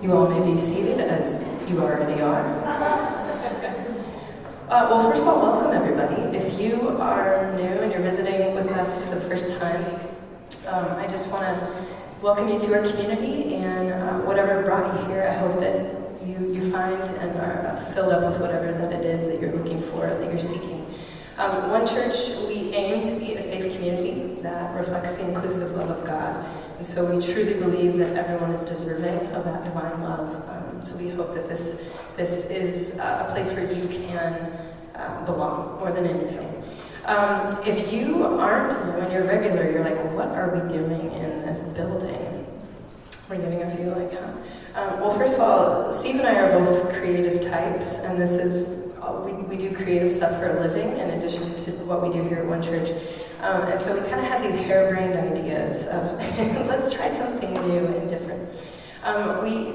You all may be seated, as you already are. Well, first of all, welcome everybody. If you are new and you're visiting with us for the first time, I just want to welcome you to our community, and whatever brought you here, I hope that you find and are filled up with whatever that it is that you're looking for, that you're seeking. One Church, we aim to be a safe community that reflects the inclusive love of God. And so we truly believe that everyone is deserving of that divine love. So we hope that this is a place where you can belong more than anything. If you aren't, when you're regular, you're like, what are we doing in this building? We're giving a few like, well, first of all, Steve and I are both creative types, and this is, we do creative stuff for a living in addition to what we do here at One Church. And so we kind of had these harebrained ideas of, let's try something new and different.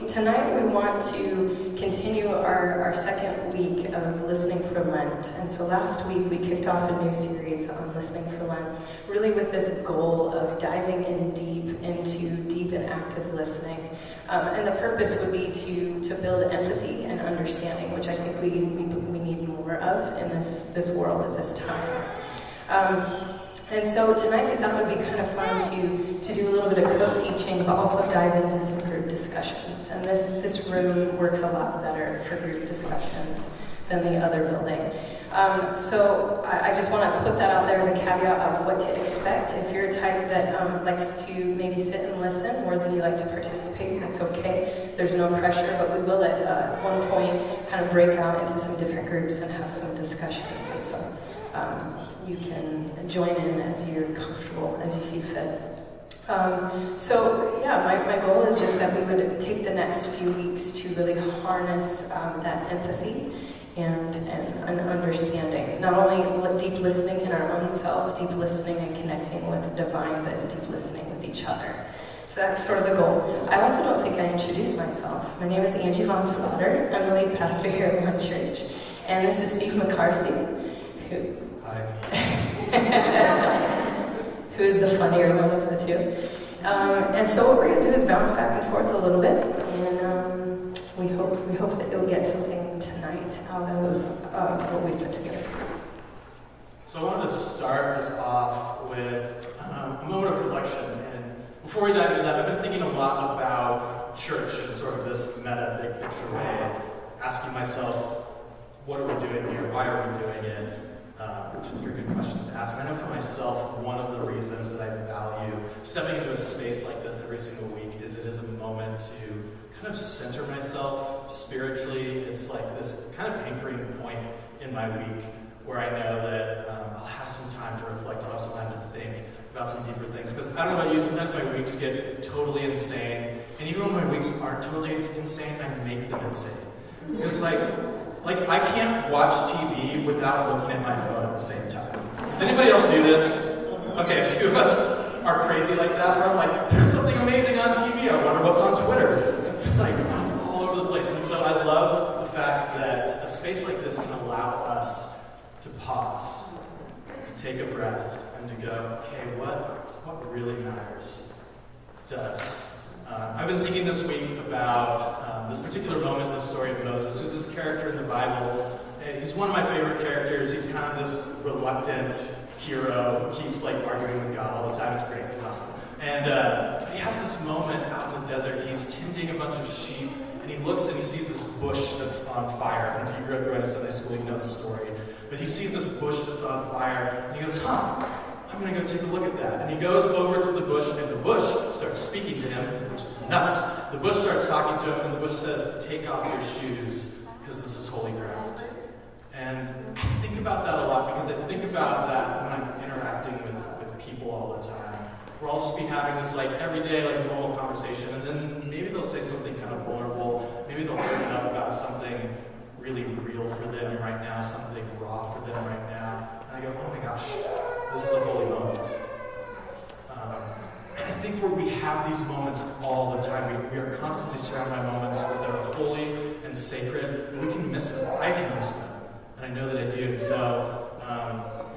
Tonight we want to continue our second week of Listening for Lent. And so last week we kicked off a new series on Listening for Lent, really with this goal of diving in deep into deep and active listening. And the purpose would be to build empathy and understanding, which I think we need more of in this world at this time. And so tonight we thought it would be kind of fun to do a little bit of co-teaching, but also dive into some group discussions. And this room works a lot better for group discussions than the other building. So I just want to put that out there as a caveat of what to expect. If you're a type that likes to maybe sit and listen more than you like to participate, that's okay. There's no pressure, but we will at one point kind of break out into some different groups and have some discussions. And so you can join in as you're comfortable, as you see fit. So yeah, my goal is just that we would take the next few weeks to really harness that empathy and an understanding. Not only deep listening in our own self, deep listening and connecting with the divine, but deep listening with each other. So that's sort of the goal. I also don't think I introduced myself. My name is Angie I'm the lead pastor here at One Church. And this is Steve McCarthy, who is the funnier one of the two. And so what we're going to do is bounce back and forth a little bit, and we hope that you'll get something tonight out of what we put together. So I wanted to start this off with a moment of reflection. And before we dive into that, I've been thinking a lot about church in sort of this meta, big picture way, asking myself, what are we doing here? Why are we doing it? Which I think are good questions to ask. And I know for myself, one of the reasons that I value stepping into a space like this every single week is it is a moment to kind of center myself spiritually. It's like this kind of anchoring point in my week where I know that I'll have some time to reflect, I'll have some time to think about some deeper things. Because I don't know about you, sometimes my weeks get totally insane. And even when my weeks aren't totally insane, I make them insane. It's like I can't watch TV without looking at my phone at the same time. Does anybody else do this? Okay, a few of us are crazy like that, where I'm like, there's something amazing on TV, I wonder what's on Twitter. It's like all over the place. And so I love the fact that a space like this can allow us to pause, to take a breath, and to go, okay, what really matters to us? I've been thinking this week about this particular moment in the story of Moses, who's this character in the Bible. And he's one of my favorite characters. He's kind of this reluctant hero who keeps like arguing with God all the time. It's great. It's awesome. And he has this moment out in the desert. He's tending a bunch of sheep, and he looks and he sees this bush that's on fire. And if you grew up going to Sunday school, you know the story. But he sees this bush that's on fire, and he goes, I'm going to go take a look at that. And he goes over to the bush, and the bush starts speaking to him, which is nuts. The bush starts talking to him, and the bush says, take off your shoes, because this is holy ground. And I think about that a lot, because I think about that when I'm interacting with people all the time. We'll all just be having this like everyday, like normal conversation, and then maybe they'll say something kind of vulnerable. Maybe they'll open up about something really real for them right now, something raw for them right now. And I go, oh my gosh, this is a holy moment. And I think where we have these moments all the time, we are constantly surrounded by moments that are holy and sacred, and we can miss them. I can miss them, and I know that I do. So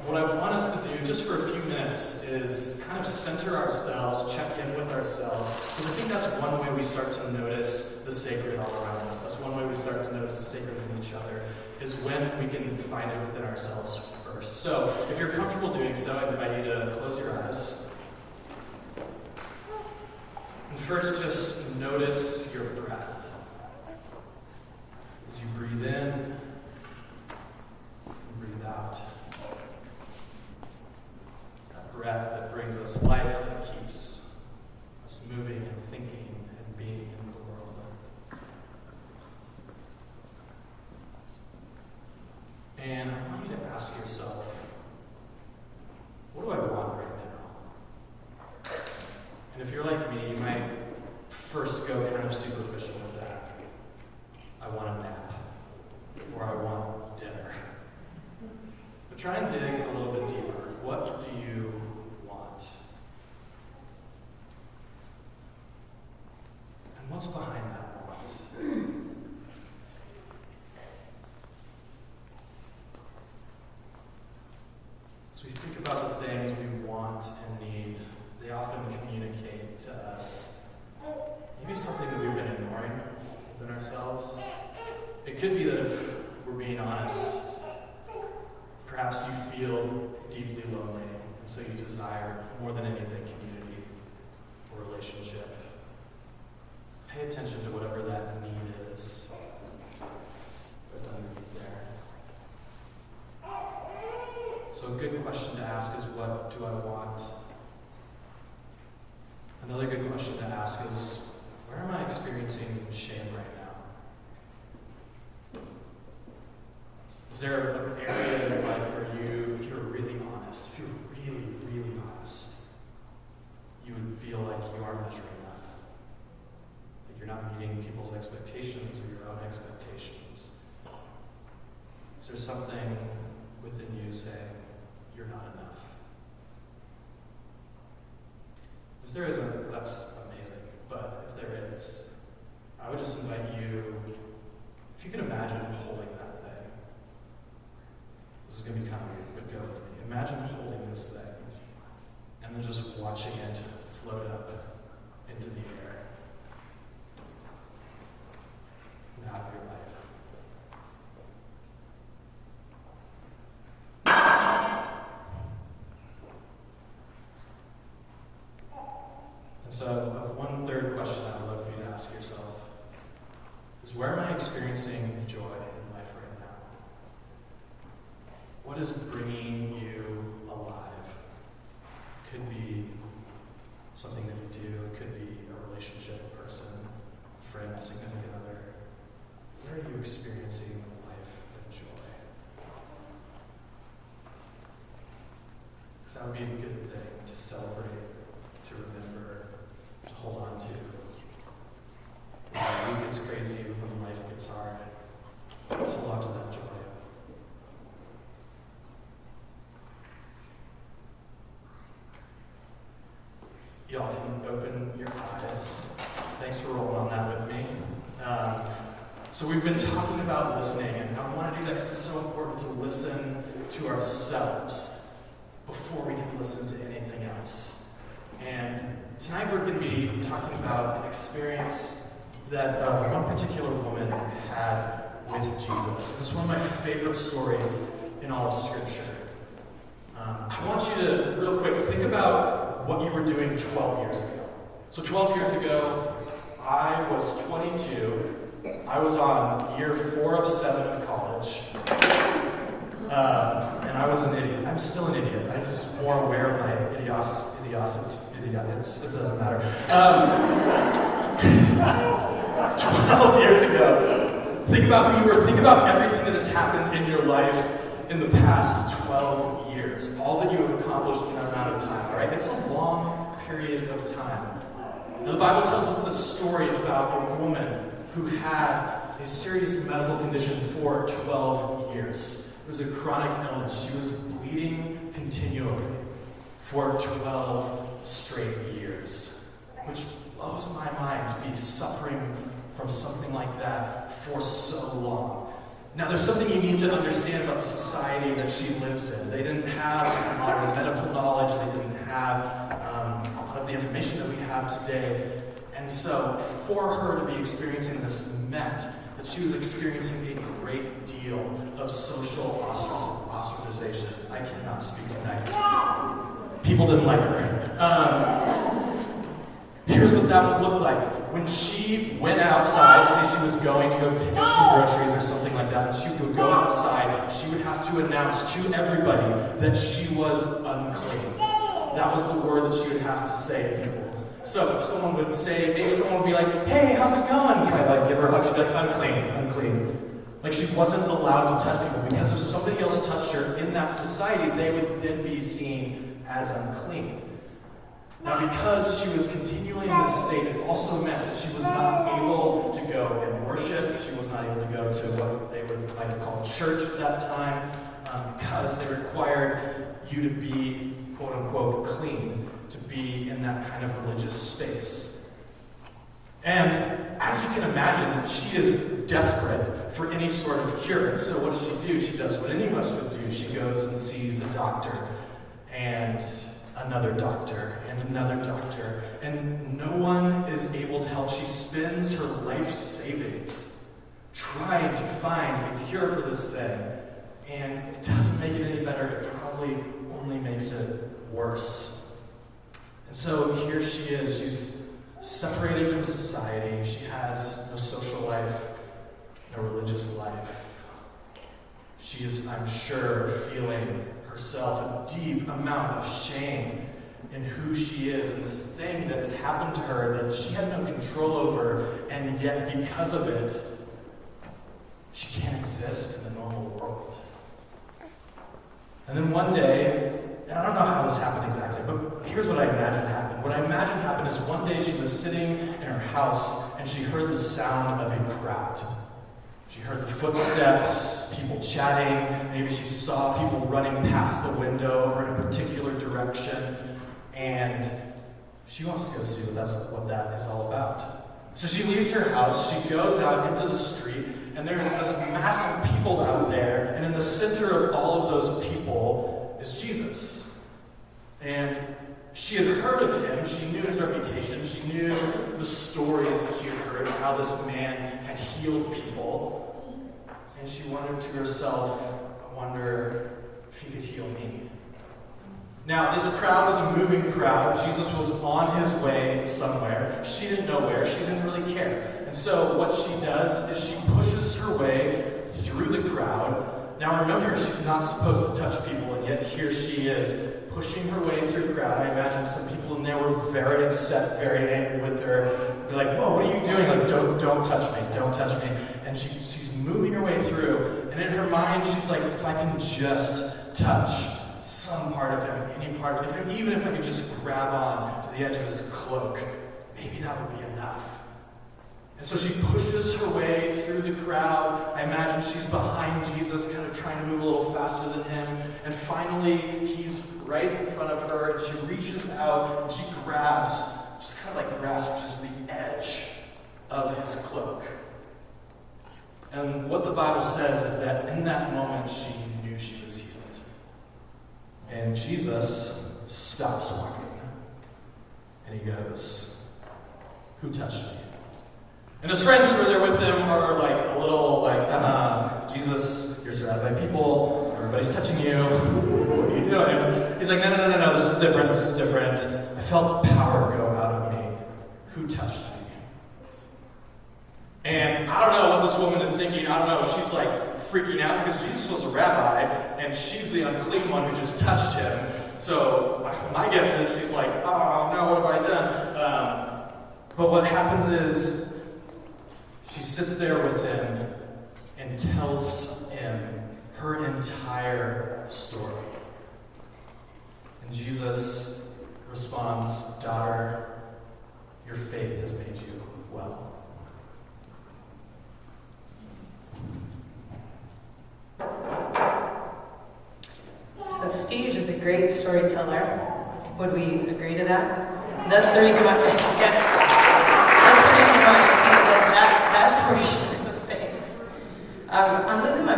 what I want us to do just for a few minutes is kind of center ourselves, check in with ourselves, because I think that's one way we start to notice the sacred all around us. That's one way we start to notice the sacred in each other, is when we can find it within ourselves first. So, if you're comfortable doing so, I invite you to close your eyes. And first, just notice your breath. As you breathe in and breathe out. That breath that brings us life, that keeps us moving and thinking and being in the world. And I want you to ask yourself, what do I want right now? And if you're like me, you might first go kind of superficial with that. I want a nap, or I want dinner. But try and dig a little bit deeper. What do you want? And what's behind that want? As we think about the things we want and need, they often communicate to us maybe something that we've been ignoring within ourselves. It could be that if we're being honest, perhaps you feel deeply lonely, and so you desire more than anything community or relationship. Pay attention to whatever that need is that's underneath there. So a good question to ask is, what do I want? Another good question to ask is, where am I experiencing shame right now? Is there an area in your life where you, if you're really honest, if you're really, really honest, you would feel like you are measuring up? Like you're not meeting people's expectations or your own expectations? Is there something within you saying, you're not enough? If there isn't, that's amazing. But if there is, I would just invite you, if you can imagine holding that thing. This is going to be kind of weird, but go with me. Imagine holding this thing and then just watching it float up into the air and out of your life. And so, one third question I would love for you to ask yourself is, where am I experiencing joy in life right now? What is bringing you alive? It could be something that you do. It could be a relationship, a person, a friend, a significant other. Where are you experiencing life and joy? Because that would be a good thing to celebrate, to remember, to hold on to. When the week gets crazy, when life gets hard, hold on to that joy. Y'all can open your eyes. Thanks for rolling on that with me. So we've been talking about listening, and I want to do that because it's so important to listen to ourselves before we can listen to anything else. And tonight we're going to be talking about an experience that one particular woman had with Jesus. It's one of my favorite stories in all of Scripture. I want you to, real quick, think about what you were doing 12 years ago. So 12 years ago, I was 22. I was on year 4 of 7 of college. And I was an idiot. I'm still an idiot. I'm just more aware of my idiocy. It doesn't matter. 12 years ago. Think about who you were. Think about everything that has happened in your life in the past 12 years. All that you have accomplished in that amount of time. All right? It's a long period of time. Now, the Bible tells us this story about a woman who had a serious medical condition for 12 years. It was a chronic illness. She was bleeding continually for 12 straight years, which blows my mind to be suffering from something like that for so long. Now, there's something you need to understand about the society that she lives in. They didn't have modern medical knowledge. They didn't have a lot of the information that we have today. And so, for her to be experiencing this meant that she was experiencing a great deal of social ostracization. I cannot speak tonight. People didn't like her. Here's what that would look like. When she went outside, say she was going to go pick up some groceries or something like that, and she would go outside, she would have to announce to everybody that she was unclean. That was the word that she would have to say to people. So if someone would say, maybe someone would be like, hey, how's it going? Try to give her a hug, she'd be like, unclean. Like she wasn't allowed to touch people, because if somebody else touched her in that society, they would then be seen as unclean. Now, because she was continually in this state, it also meant that she was not able to go and worship. She was not able to go to what they might have called church at that time, because they required you to be, quote unquote, clean, to be in that kind of religious space. And as you can imagine, she is desperate for any sort of cure. And so what does she do? She does what any of us would do. She goes and sees a doctor, and another doctor, and another doctor, and no one is able to help. She spends her life savings trying to find a cure for this thing, and it doesn't make it any better. It probably only makes it worse. And so here she is. She's separated from society. She has no social life, no religious life. She is, I'm sure, feeling herself a deep amount of shame in who she is and this thing that has happened to her that she had no control over, and yet because of it, she can't exist in the normal world. And then one day, and I don't know how this happened exactly, but here's what I imagine happened. What I imagine happened is one day she was sitting in her house and she heard the sound of a crowd. She heard the footsteps, people chatting, maybe she saw people running past the window over in a particular direction, and she wants to go see what that is all about. So she leaves her house, she goes out into the street, and there's this mass of people out there, and in the center of all of those people is Jesus. And she had heard of him, she knew his reputation, she knew the stories that she had heard of how this man had healed people. And she wondered to herself, I wonder if he could heal me. Now, this crowd was a moving crowd. Jesus was on his way somewhere. She didn't know where. She didn't really care. And so what she does is she pushes her way through the crowd. Now remember, she's not supposed to touch people, and yet here she is, pushing her way through the crowd. I imagine some people in there were very upset, very angry with her. They're like, whoa, what are you doing? Like, don't touch me, don't touch me. And she's moving her way through, and in her mind, she's like, if I can just touch some part of him, any part of him, even if I could just grab on to the edge of his cloak, maybe that would be enough. And so she pushes her way through the crowd. I imagine she's behind Jesus, kind of trying to move a little faster than him. And finally, he's right in front of her, and she reaches out, and she grabs, just kind of like grasps just the edge of his cloak. And what the Bible says is that in that moment, she knew she was healed. And Jesus stops walking, and he goes, who touched me? And his friends who are there with him are like a little like, Jesus, you're surrounded by people, everybody's touching you, what are you doing? He's like, no, this is different. I felt power go out of me. Who touched me? And I don't know what this woman is thinking. I don't know. She's like freaking out because Jesus was a rabbi, and she's the unclean one who just touched him. So my guess is she's like, oh no, what have I done? But what happens is she sits there with him and tells him her entire story. And Jesus responds, daughter, your faith has made you well. So Steve is a great storyteller. Would we agree to that? That's the reason why Steve does that portion of things. I'm losing my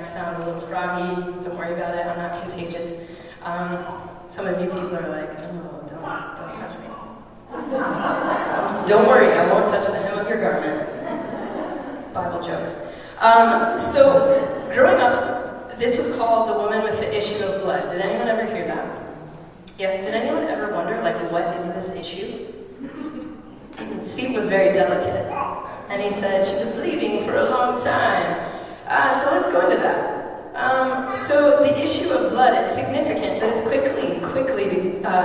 sound a little froggy. Don't worry about it, I'm not contagious. Some of you people are like, oh, don't touch me. Don't worry, I won't touch the hem of your garment. Bible jokes. So, growing up, this was called the woman with the issue of blood. Did anyone ever hear that? Yes, did anyone ever wonder, like, what is this issue? Steve was very delicate, and he said she was bleeding for a long time. So let's go into that. So the issue of blood, it's significant, but it's quickly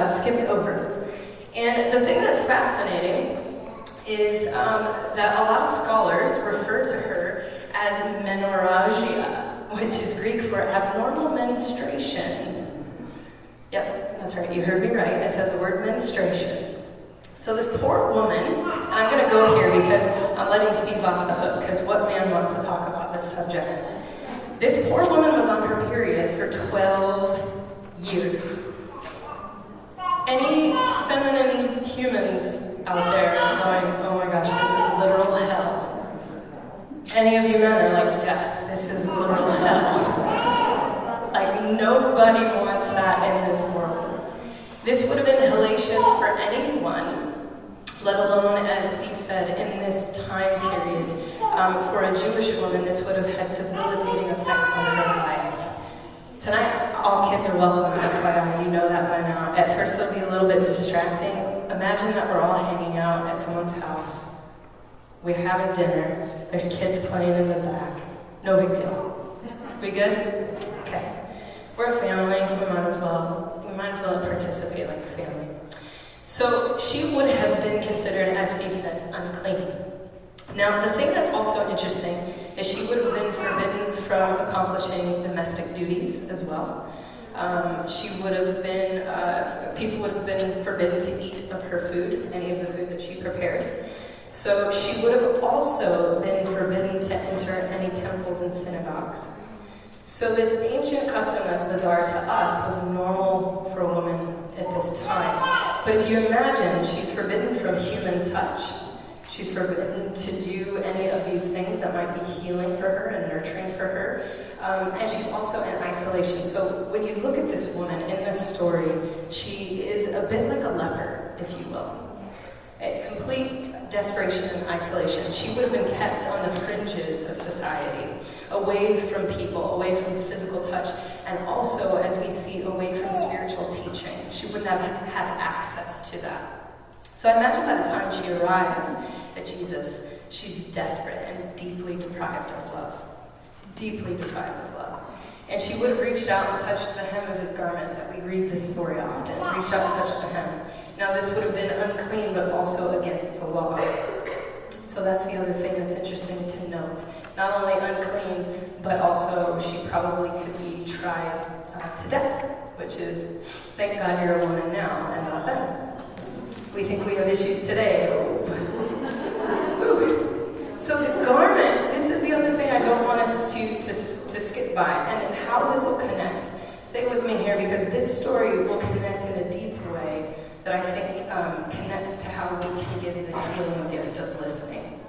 skipped over. And the thing that's fascinating is that a lot of scholars refer to her as menorrhagia, which is Greek for abnormal menstruation. Yep, that's right, you heard me right. I said the word menstruation. So this poor woman, and I'm going to go here because I'm letting Steve off the hook, because what man wants to talk about this subject? This poor woman was on her period for 12 years. Any feminine humans out there going, oh my gosh, this is literal hell? Any of you men are like, yes, this is literal hell. Like, nobody wants that in this world. This would have been hellacious for anyone, let alone, as Steve said, in this time period. For a Jewish woman, this would have had debilitating effects on her life. Tonight, all kids are welcome, FYI, you know that by now. At first, it'll be a little bit distracting. Imagine that we're all hanging out at someone's house. We're having dinner. There's kids playing in the back. No big deal. We good? Okay. We're a family. We might as well participate like a family. So she would have been considered, as Steve said, unclean. Now, the thing that's also interesting is she would have been forbidden from accomplishing domestic duties as well. She would have been, people would have been forbidden to eat of her food, any of the food that she prepared. So she would have also been forbidden to enter any temples and synagogues. So this ancient custom that's bizarre to us was normal for a woman at this time. But if you imagine, she's forbidden from human touch. She's forbidden to do any of these things that might be healing for her and nurturing for her. And she's also in isolation. So when you look at this woman in this story, she is a bit like a leper, if you will. A complete desperation and isolation. She would have been kept on the fringes of society, away from people, away from the physical touch, and also, as we see, away from spiritual teaching. She wouldn't have had access to that. So I imagine by the time she arrives at Jesus, she's desperate and deeply deprived of love. Deeply deprived of love. And she would have reached out and touched the hem of his garment, that we read this story often. Reached out and touched the hem. Now this would have been unclean, but also against the law. So that's the other thing that's interesting to note. Not only unclean, but also she probably could be tried to death, which is, thank God you're a woman now and not then. We think we have issues today. So the garment, this is the other thing I don't want us to skip by, and how this will connect. Stay with me here, because this story will connect in a deep way that I think connects to how we can give this healing gift of listening.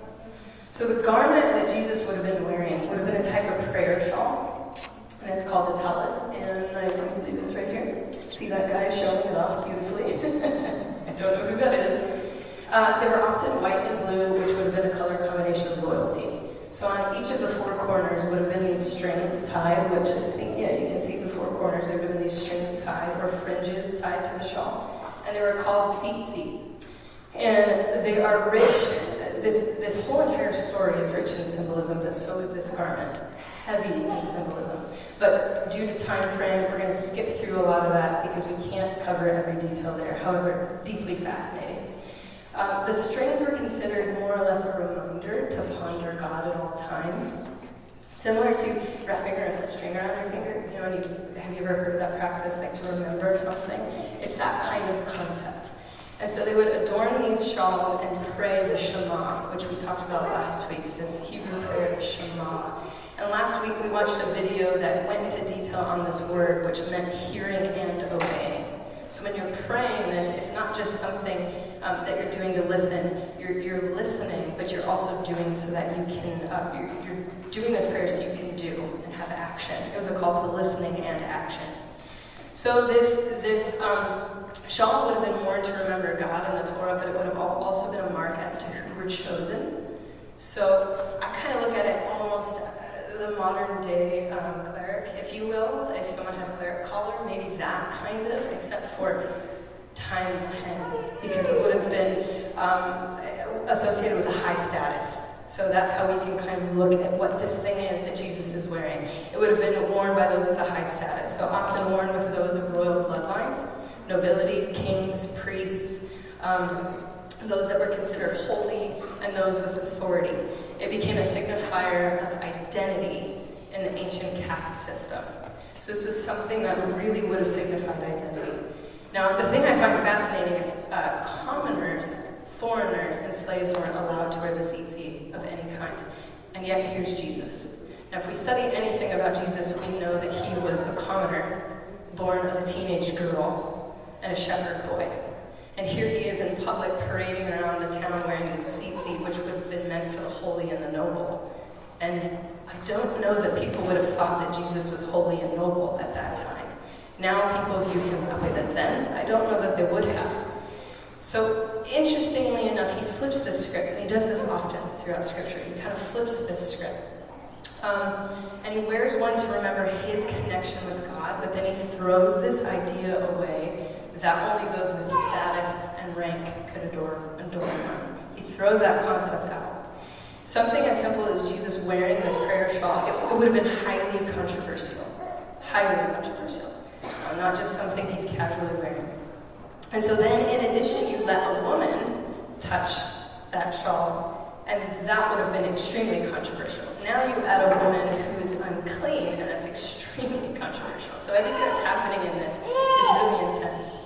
So the garment that Jesus would have been wearing would have been a type of prayer shawl, and it's called a tallit, and I do believe it's right here. See that guy showing it off beautifully? I don't know who that is. They were often white and blue, which would have been a color combination of royalty. So on each of the four corners would have been these strings tied, which I think, yeah, you can see the four corners. There would have been these strings tied, or fringes tied to the shawl. And they were called tzitzit. And they are rich. This whole entire story is rich in symbolism, but so is this garment. Heavy in symbolism. But due to time frame, we're going to skip through a lot of that because we can't cover every detail there. However, it's deeply fascinating. The strings were considered more or less a reminder to ponder God at all times. Similar to wrapping a string around your finger. You know, have you ever heard of that practice, like to remember something? It's that kind of concept. And so they would adorn these shawls and pray the Shema, which we talked about last week, this Hebrew prayer, the Shema. And last week we watched a video that went into detail on this word, which meant hearing and obeying. So when you're praying this, it's not just something that you're doing to listen. You're listening, but you're also doing so that you can, you're doing this prayer so you can do and have action. It was a call to listening and action. So this shawl would have been worn to remember God and the Torah, but it would have also been a mark as to who were chosen. So I kind of look at it almost the modern day cleric, if you will. If someone had a cleric collar, maybe that kind of, except for times 10, because it would have been associated with a high status. So that's how we can kind of look at what this thing is that Jesus is wearing. It would have been worn by those with a high status, so often worn with those of royal bloodlines, nobility, kings, priests, those that were considered holy, and those with authority. It became a signifier of identity in the ancient caste system. So this was something that really would have signified identity. Now, the thing I find fascinating is commoners, foreigners, and slaves weren't allowed to wear the tzitzit of any kind. And yet, here's Jesus. Now, if we study anything about Jesus, we know that he was a commoner, born of a teenage girl and a shepherd boy. And here he is in public parading around the town wearing the tzitzit, which would have been meant for the holy and the noble. And I don't know that people would have thought that Jesus was holy and noble at that time. Now people view him that way, but then I don't know that they would have. So interestingly enough, he flips the script, and he does this often throughout Scripture. He kind of flips this script. And he wears one to remember his connection with God, but then he throws this idea away that only those with status and rank could adore him. He throws that concept out. Something as simple as Jesus wearing this prayer shawl, it would have been highly controversial. Highly controversial. Not just something he's casually wearing. And so then, in addition, you let a woman touch that shawl, and that would have been extremely controversial. Now you add a woman who is unclean, and that's extremely controversial. So I think what's happening in this is really intense.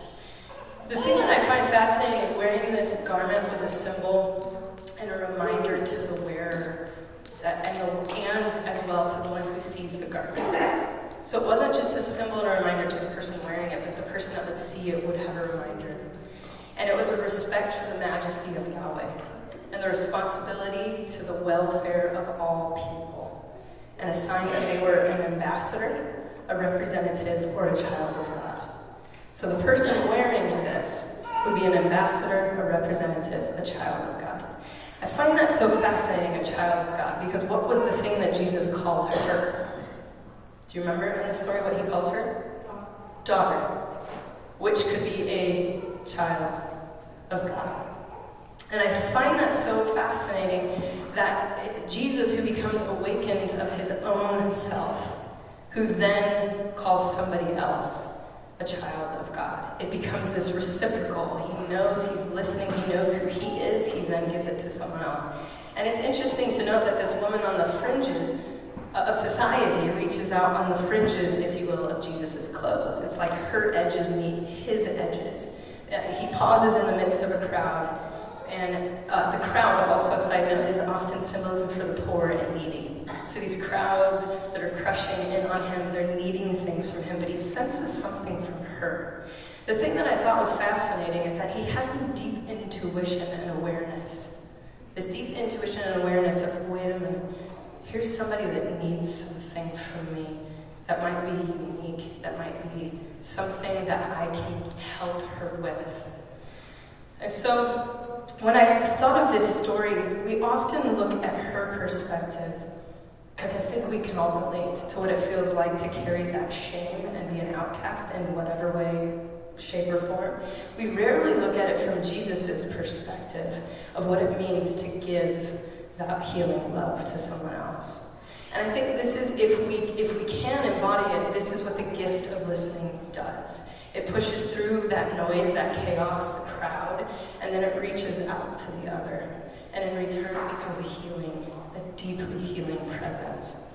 The thing that I find fascinating is wearing this garment was a symbol and a reminder to the wearer, and as well to the one who sees the garment. So it wasn't just a symbol and a reminder to the person wearing it, but the person that would see it would have a reminder. And it was a respect for the majesty of Yahweh and the responsibility to the welfare of all people, and a sign that they were an ambassador, a representative, or a child of God. So the person wearing this would be an ambassador, a representative, a child of God. I find that so fascinating, a child of God, because what was the thing that Jesus called her? Do you remember in the story what he calls her? Daughter, which could be a child of God. And I find that so fascinating that it's Jesus who becomes awakened of his own self, who then calls somebody else a child of God. It becomes this reciprocal. He knows, he's listening, he knows who he is, he then gives it to someone else. And it's interesting to note that this woman on the fringes of society reaches out on the fringes, if you will, of Jesus' clothes. It's like her edges meet his edges. He pauses in the midst of a crowd, and the crowd, also side note, is often symbolism for the poor and needy. So these crowds that are crushing in on him, they're needing things from him, but he senses something from her. The thing that I thought was fascinating is that he has this deep intuition and awareness. This deep intuition and awareness of, wait a minute, here's somebody that needs something from me that might be unique, that might be something that I can help her with. And so, when I thought of this story, we often look at her perspective, because I think we can all relate to what it feels like to carry that shame and be an outcast in whatever way, shape, or form. We rarely look at it from Jesus' perspective of what it means to give that healing love to someone else. And I think this is, if we can embody it, this is what the gift of listening does. It pushes through that noise, that chaos, the crowd, and then it reaches out to the other. And in return, it becomes a healing, a deeply healing presence.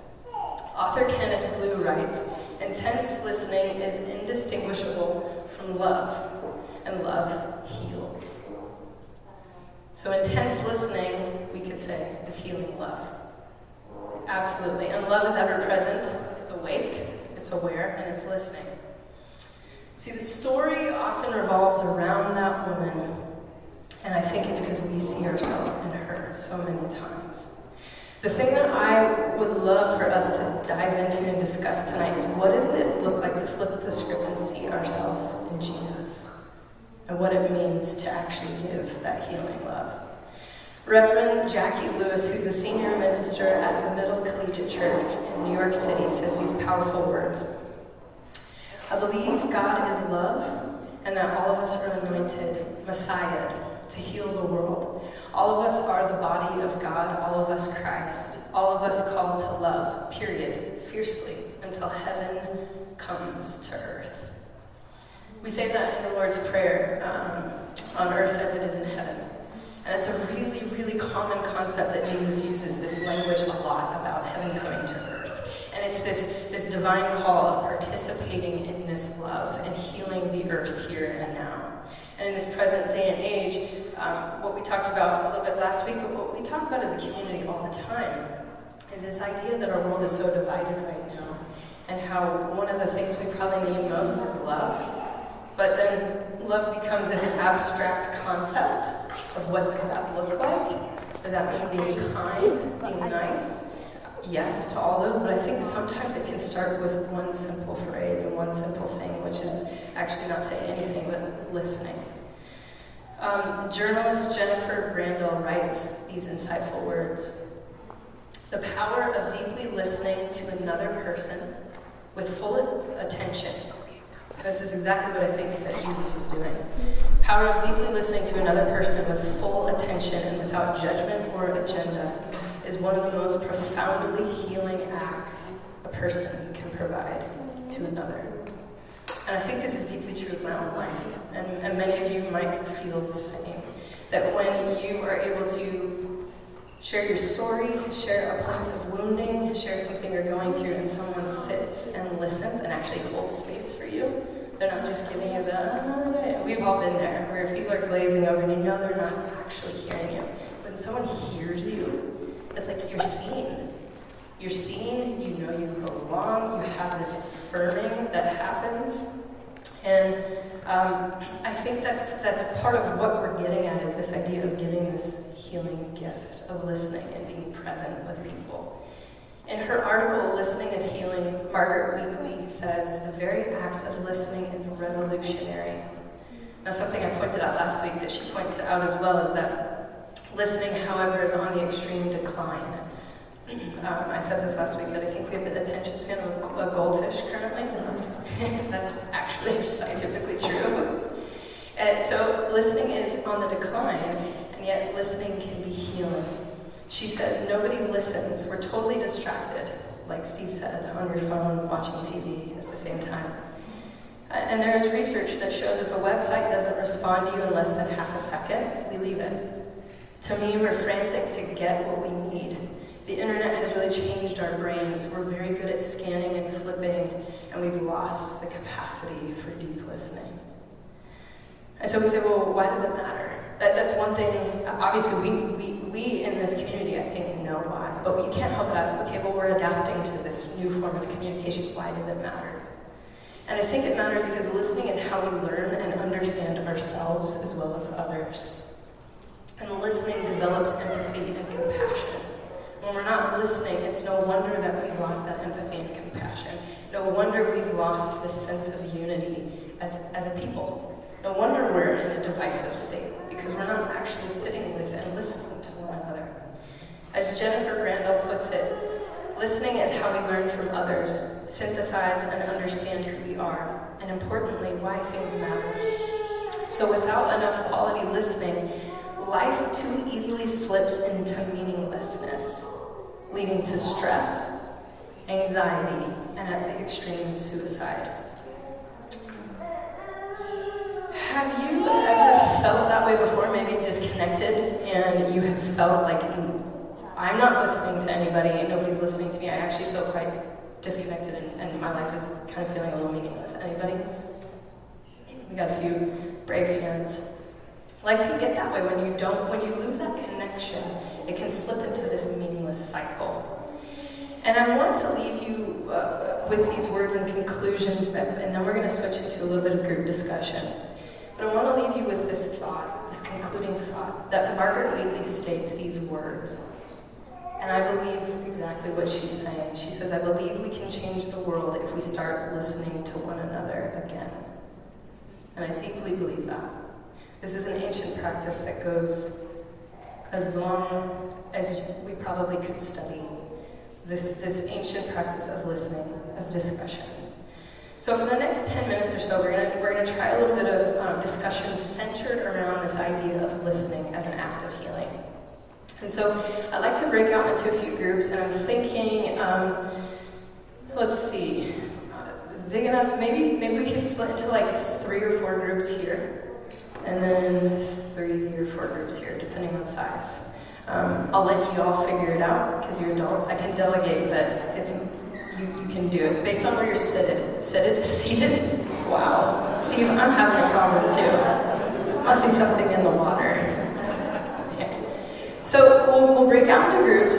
Author Kenneth Blue writes, intense listening is indistinguishable from love, and love heals. So intense listening, we could say, is healing love. Absolutely. And love is ever present. It's awake, it's aware, and it's listening. See, the story often revolves around that woman, and I think it's because we see ourselves in her so many times. The thing that I would love for us to dive into and discuss tonight is, what does it look like to flip the script and see ourselves in Jesus? And what it means to actually give that healing love. Reverend Jackie Lewis, who's a senior minister at the Middle Collegiate Church in New York City, says these powerful words. I believe God is love, and that all of us are anointed, Messiah, to heal the world. All of us are the body of God, all of us Christ, all of us called to love, period, fiercely, until heaven comes to earth. We say that in the Lord's Prayer, on earth as it is in heaven. And it's a really, really common concept that Jesus uses this language a lot about heaven coming to earth. And it's this divine call of participating in this love and healing the earth here and now. And in this present day and age, what we talked about a little bit last week, but what we talk about as a community all the time, is this idea that our world is so divided right now, and how one of the things we probably need most is love. But then love becomes this abstract concept of what does that look like? Does that mean being kind, being nice? Yes to all those, but I think sometimes it can start with one simple phrase and one simple thing, which is actually not saying anything, but listening. Journalist Jennifer Brandel writes these insightful words. The power of deeply listening to another person with full attention. This is exactly what I think that Jesus was doing. Power of deeply listening to another person with full attention and without judgment or agenda is one of the most profoundly healing acts a person can provide to another. And I think this is deeply true of my own life, and many of you might feel the same. That when you are able to share your story, share a point of wounding, share something you're going through, and someone sits and listens and actually holds space for you, they're not just giving you the, we've all been there, where people are glazing over and you know they're not actually hearing you. When someone hears you, it's like you're seen. You're seen, you know you belong, you have this affirming that happens. And I think that's part of what we're getting at, is this idea of giving this healing gift of listening and being present with people. In her article, Listening is Healing, Margaret Weekly says, the very act of listening is revolutionary. Now, something I pointed out last week that she points out as well is that listening, however, is on the extreme decline. I said this last week, that I think we have an attention span of a goldfish currently. That's actually just scientifically true. And so listening is on the decline, and yet listening can be healing. She says, nobody listens. We're totally distracted, like Steve said, on your phone, watching TV at the same time. And there's research that shows if a website doesn't respond to you in less than half a second, we leave it. To me, we're frantic to get what we need. The internet has really changed our brains. We're very good at scanning and flipping, and we've lost the capacity for deep listening. And so we say, well, why does it matter? That's one thing. Obviously, we in this community, I think, know why. But you can't help but ask, okay, well, we're adapting to this new form of communication. Why does it matter? And I think it matters because listening is how we learn and understand ourselves as well as others. And listening develops empathy and compassion. When we're not listening, it's no wonder that we've lost that empathy and compassion. No wonder we've lost this sense of unity as a people. No wonder we're in a divisive state, because we're not actually sitting with and listening to one another. As Jennifer Brandel puts it, listening is how we learn from others, synthesize and understand who we are, and importantly, why things matter. So without enough quality listening, life too easily slips into meaninglessness, leading to stress, anxiety, and at the extreme, suicide. Have you ever felt that way before, maybe disconnected, and you have felt like, I'm not listening to anybody, nobody's listening to me, I actually feel quite disconnected, and my life is kind of feeling a little meaningless. Anybody? We got a few brave hands. Life can get that way when you lose that connection, it can slip into this meaningless cycle. And I want to leave you with these words in conclusion, and then we're going to switch into a little bit of group discussion. But I want to leave you with this thought, this concluding thought, that Margaret Wheatley states these words. And I believe exactly what she's saying. She says, I believe we can change the world if we start listening to one another again. And I deeply believe that. This is an ancient practice that goes as long as we probably could study. This ancient practice of listening, of discussion. So for the next 10 minutes or so, we're gonna try a little bit of discussion centered around this idea of listening as an act of healing. And so I'd like to break out into a few groups, and I'm thinking, let's see, is it big enough? Maybe we could split into like 3 or 4 groups here, and then 3 or 4 groups here, depending on size. I'll let you all figure it out, because you're adults. I can delegate, but you can do it based on where you're seated. Wow. Steve, I'm having a problem too. Must be something in the water. Okay. So we'll break out into groups,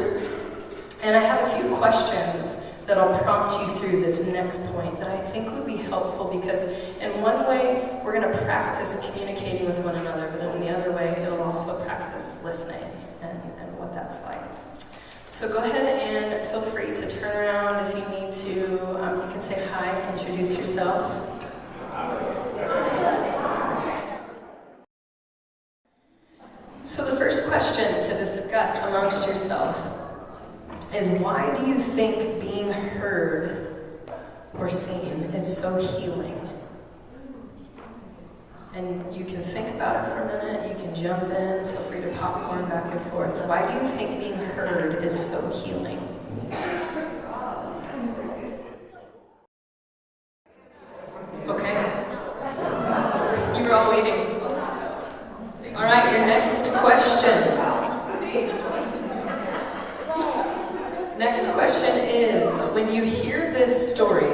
and I have a few questions that I'll prompt you through this next point that I think would be helpful, because in one way, we're going to practice communicating with one another, but in the other way, it'll also practice listening and what that's like. So go ahead and feel free to turn around if you need to. You can say hi, introduce yourself. So the first question to discuss amongst yourself is, why do you think being heard or seen is so healing? And you can think about it for a minute, you can jump in, feel free to popcorn back and forth. Why do you think being heard is so healing? Okay. You were all waiting. All right, your next question. Next question is, when you hear this story,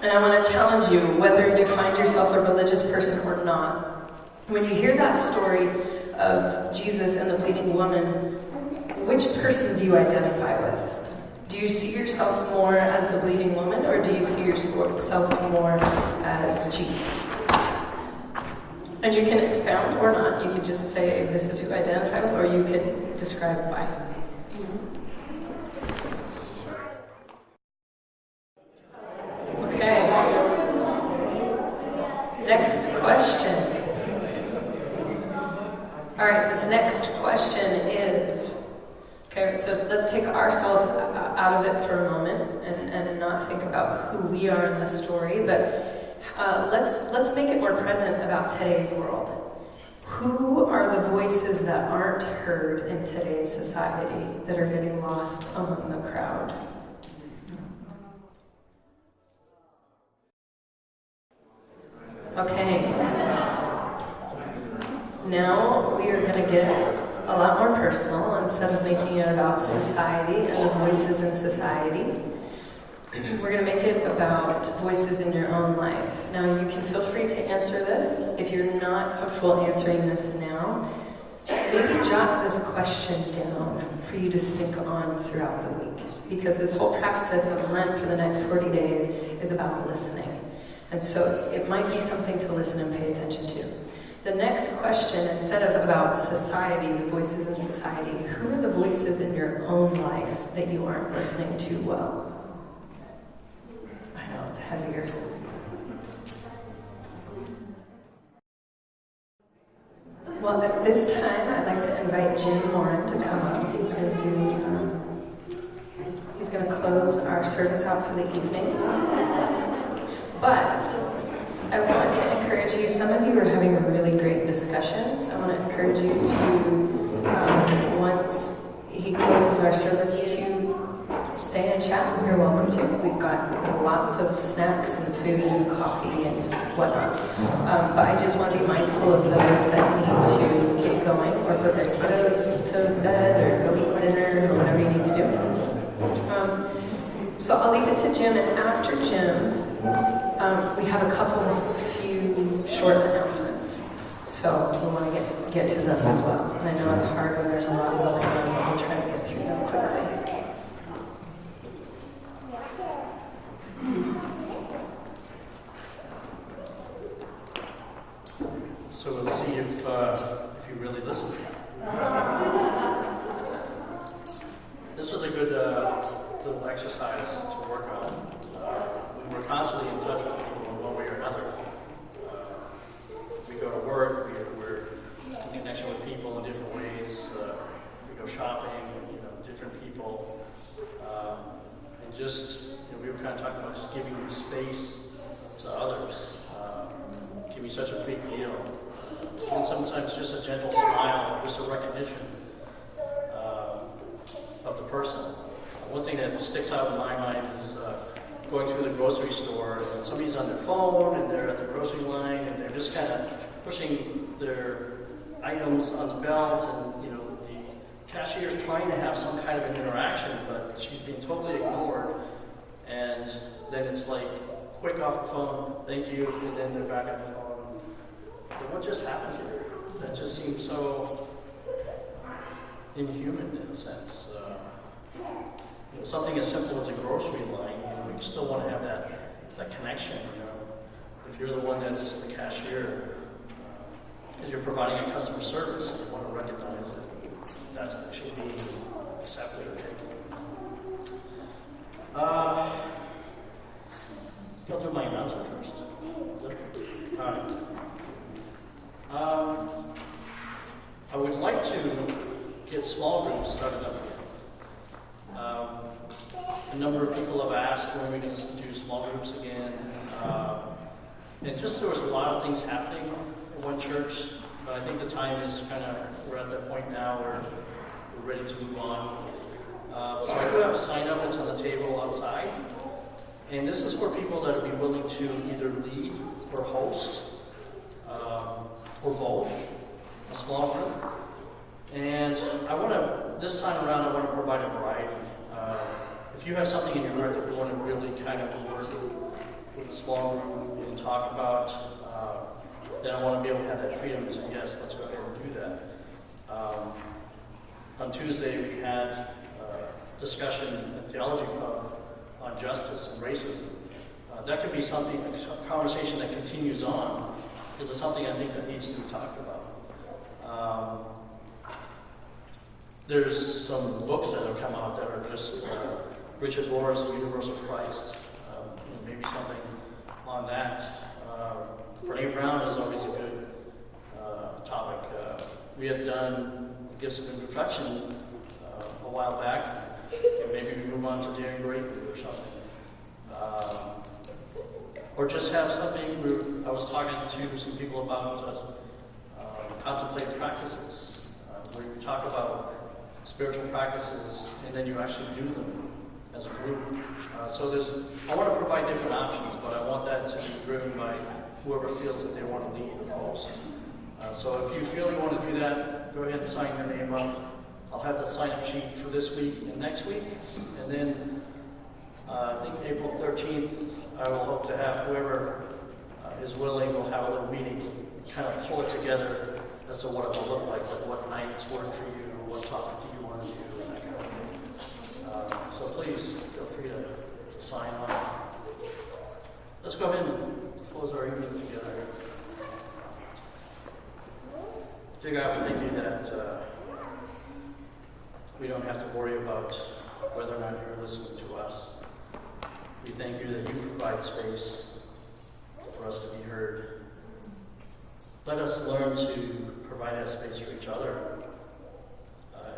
and I want to challenge you, whether you find yourself a religious person or not, when you hear that story of Jesus and the bleeding woman, which person do you identify with? Do you see yourself more as the bleeding woman, or do you see yourself more as Jesus? And you can expound or not. You could just say, this is who I identify with, or you could describe why. Next question. All right, this next question is, okay, so let's take ourselves out of it for a moment and not think about who we are in the story, but let's make it more present about today's world. Who are the voices that aren't heard in today's society that are getting lost among the crowd? Okay, now we are going to get a lot more personal. Instead of making it about society and the voices in society, we're going to make it about voices in your own life. Now, you can feel free to answer this. If you're not comfortable answering this now, maybe jot this question down for you to think on throughout the week, because this whole practice of Lent for the next 40 days is about listening. And so it might be something to listen and pay attention to. The next question, instead of about society, the voices in society, who are the voices in your own life that you aren't listening to well? I know, it's heavier. Well, at this time, I'd like to invite Jim Morin to come up. He's going to close our service out for the evening. But I want to encourage you, some of you are having really great discussions. I want to encourage you to, once he closes our service, to stay and chat. You're welcome to. We've got lots of snacks and food and coffee and whatnot. But I just want to be mindful of those that need to get going or put their kiddos to bed or go eat dinner or whatever you need to do. So I'll leave it to Jim, and after Jim, we have a few short announcements. So we want to get to those as well. And I know it's hard when there's a lot going on, but we'll try to get through them quickly. if you really listen. This was a good little exercise to work on. We were constantly in touch with people in one way or another. We go to work, we're in connection with people in different ways. We go shopping, different people. And just, we were kind of talking about just giving space to others. Can be such a big deal. And sometimes just a gentle smile, just a recognition of the person. One thing that sticks out in my mind is going through the grocery store and somebody's on their phone and they're at the grocery line and they're just kind of pushing their items on the belt, and the cashier is trying to have some kind of an interaction, but she's being totally ignored. And then it's like, quick off the phone, thank you, and then they're back on the phone. So what just happened here? That just seems so inhuman in a sense. Something as simple as a grocery line, you still want to have that connection. If you're the one that's the cashier, because you're providing a customer service, you want to recognize that that's actually being accepted or taken. I'll do my announcement first. All right. I would like to get small groups started up again. A number of people have asked when we're going to do small groups again. And just there was a lot of things happening in one church, but I think the time is we're at that point now where we're ready to move on. So I do have a sign up that's on the table outside. And this is for people that would be willing to either lead or host, or both, a small group. And this time around, I want to provide a variety. If you have something in your heart that you want to really kind of work with a small group and talk about, then I want to be able to have that freedom to say, yes, let's go ahead and do that. On Tuesday, we had a discussion at Theology Club on justice and racism. That could be something, a conversation that continues on. This is something I think that needs to be talked about. There's some books that have come out that are just Richard Rohr's The Universal Christ, maybe something on that. Brene Brown is always a good topic. We had done Gifts of Imperfection a while back, and maybe we move on to Daring Greatly or something. Or just have something I was talking to some people about contemplative practices, where you talk about spiritual practices and then you actually do them as a group. So I want to provide different options, but I want that to be driven by whoever feels that they want to lead or host. So if you feel you want to do that, go ahead and sign your name up. I'll have the sign-up sheet for this week and next week. And then I think April 13th, I will hope to have whoever is willing, will have a little meeting, kind of pull it together as to what it will look like what nights work for you, what topic do you want to do, and that kind of thing. So please feel free to sign on. Let's go ahead and close our evening together. Dear God, we thank you that we don't have to worry about whether or not you're listening to us. We thank you that you provide space for us to be heard. Let us learn to provide that space for each other.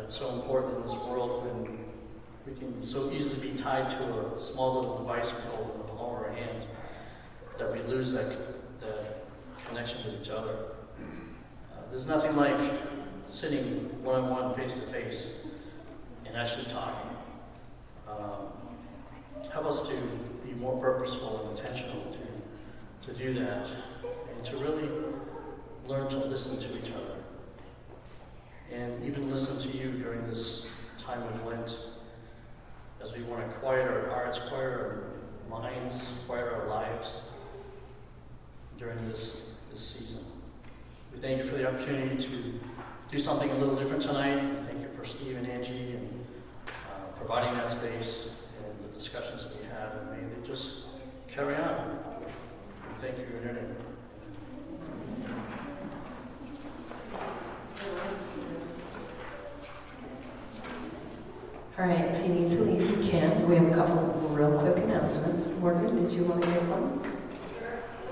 It's so important in this world when we can so easily be tied to a small little device we hold in the palm of our hand that we lose that connection with each other. There's nothing like sitting one-on-one, face-to-face, and actually talking. Help us to be more purposeful and intentional to do that, and to really learn to listen to each other, and even listen to you during this time of Lent, as we want to quiet our hearts, quiet our minds, quiet our lives during this season. We thank you for the opportunity to do something a little different tonight. Thank you for Steve and Angie and providing that space and the discussions that we had, and may they just carry on. We thank you in your name. All right, if you need to leave, you can. We have a couple of real quick announcements. Morgan, did you want to give one?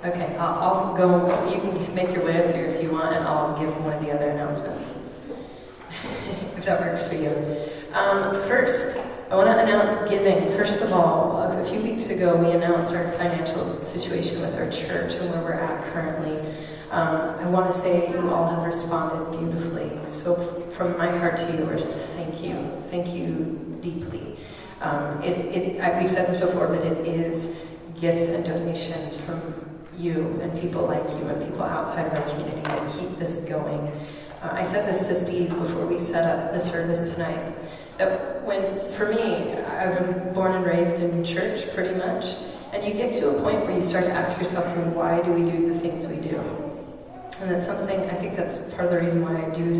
Okay, I'll go. You can make your way up here if you want, and I'll give one of the other announcements, if that works for you. First, I want to announce giving. First of all, a few weeks ago, we announced our financial situation with our church and where we're at currently. I want to say you all have responded beautifully. So from my heart to yours, thank you. Thank you deeply. We've said this before, but it is gifts and donations from you and people like you and people outside of our community that keep this going. I said this to Steve before we set up the service tonight, that for me, I've been born and raised in church pretty much, and you get to a point where you start to ask yourself, why do we do the things we do? And that's something, I think that's part of the reason why I do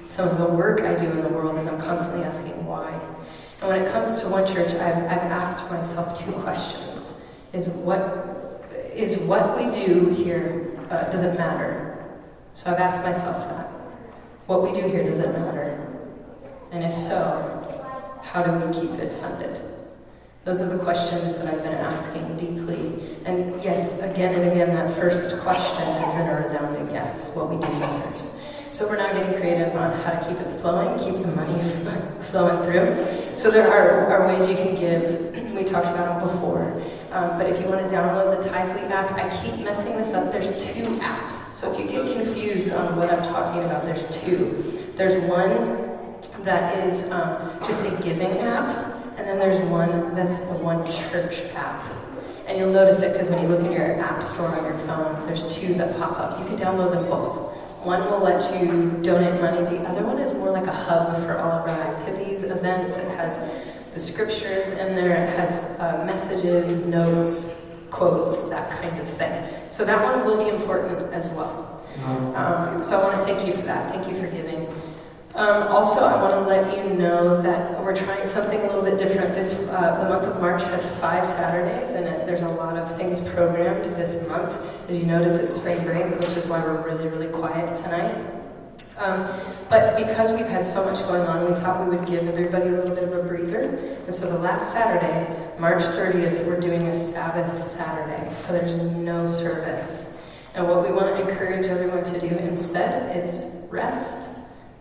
some of the work I do in the world, is I'm constantly asking why. And when it comes to one church, I've asked myself two questions. Is what we do here, does it matter? So I've asked myself that. What we do here, does it matter? And if so, how do we keep it funded? Those are the questions that I've been asking deeply. And yes, again and again, that first question has been a resounding yes. What we do matters. So we're now getting creative on how to keep it flowing, keep the money flowing through. So there are ways you can give. We talked about it before. But if you want to download the Tithely app, I keep messing this up. There's two apps. So if you get confused on what I'm talking about, there's two. There's one that is just a giving app. And then there's one that's the One Church app. And you'll notice it because when you look in your app store on your phone, there's two that pop up. You can download them both. One will let you donate money. The other one is more like a hub for all of our activities, events. It has the scriptures in there. It has messages, notes, quotes, that kind of thing. So that one will be important as well. So I want to thank you for that. Thank you for giving. Also, I want to let you know that we're trying something a little bit different. The month of March has 5 Saturdays, and there's a lot of things programmed this month. As you notice, it's spring break, which is why we're really, really quiet tonight. But because we've had so much going on, we thought we would give everybody a little bit of a breather. And so the last Saturday, March 30th, we're doing a Sabbath Saturday. So there's no service. And what we want to encourage everyone to do instead is rest.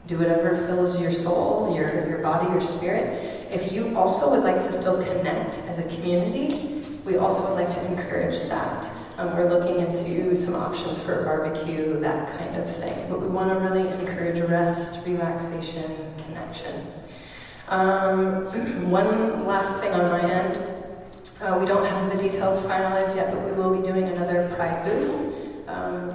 Do whatever fills your soul, your body, your spirit. If you also would like to still connect as a community, we also would like to encourage that. We're looking into some options for a barbecue, that kind of thing. But we want to really encourage rest, relaxation, connection. One last thing on my end. We don't have the details finalized yet, but we will be doing another Pride booth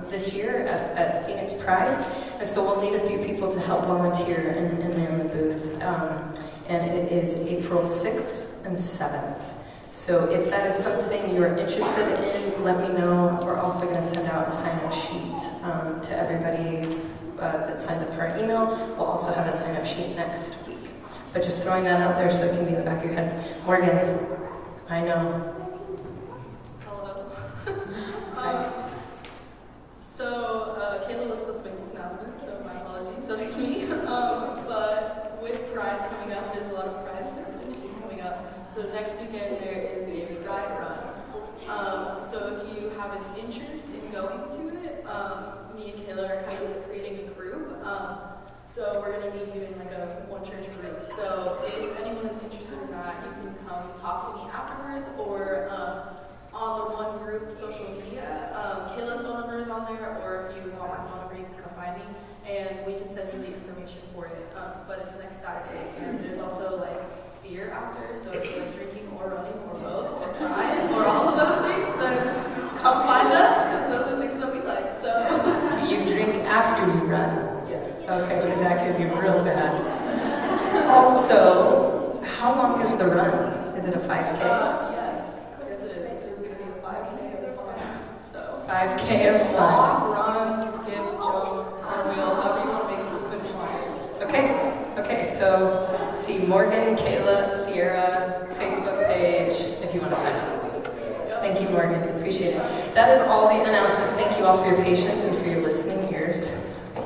this year at Phoenix Pride. And so we'll need a few people to help volunteer and man the booth. And it is April 6th and 7th. So if that is something you're interested in, let me know. We're also going to send out a sign-up sheet to everybody that signs up for our email. We'll also have a sign-up sheet next week. But just throwing that out there so it can be in the back of your head. Morgan, I know. Hello. So Kayla was supposed to make this announcement, so my apologies, that's me. But with Pride coming up, there's a lot of Pride festivities coming up. So next weekend there is a Pride run. So if you have an interest in going to it, me and Kayla are kind of creating a group. So we're going to be doing like a One Church group. So if anyone is interested in that, you can come talk to me afterwards, or on the One Group social media. Kayla's phone number is on there, or if you want my phone number, you can come find me, and we can send you the information for it. But it's next Saturday, and there's also like beer after, so if you're like drinking or running or both or crying or all of those things, then come find us, because those are things that we like. So Do you drink after you run? yes. Okay, because that could be real bad. Also, how long is the run? Is it a 5K? Yes, it is. It is going to be a 5K of fun. So 5K of fun. walk, run, skip, jump, cartwheel, however you want to make it to the finish line. Okay, so see Morgan, Kayla, Sierra, Facebook page if you want to sign up. Thank you, Morgan. Appreciate it. That is all the announcements. Thank you all for your patience and for your listening ears.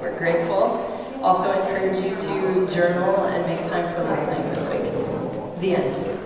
We're grateful. Also encourage you to journal and make time for listening this week. The end.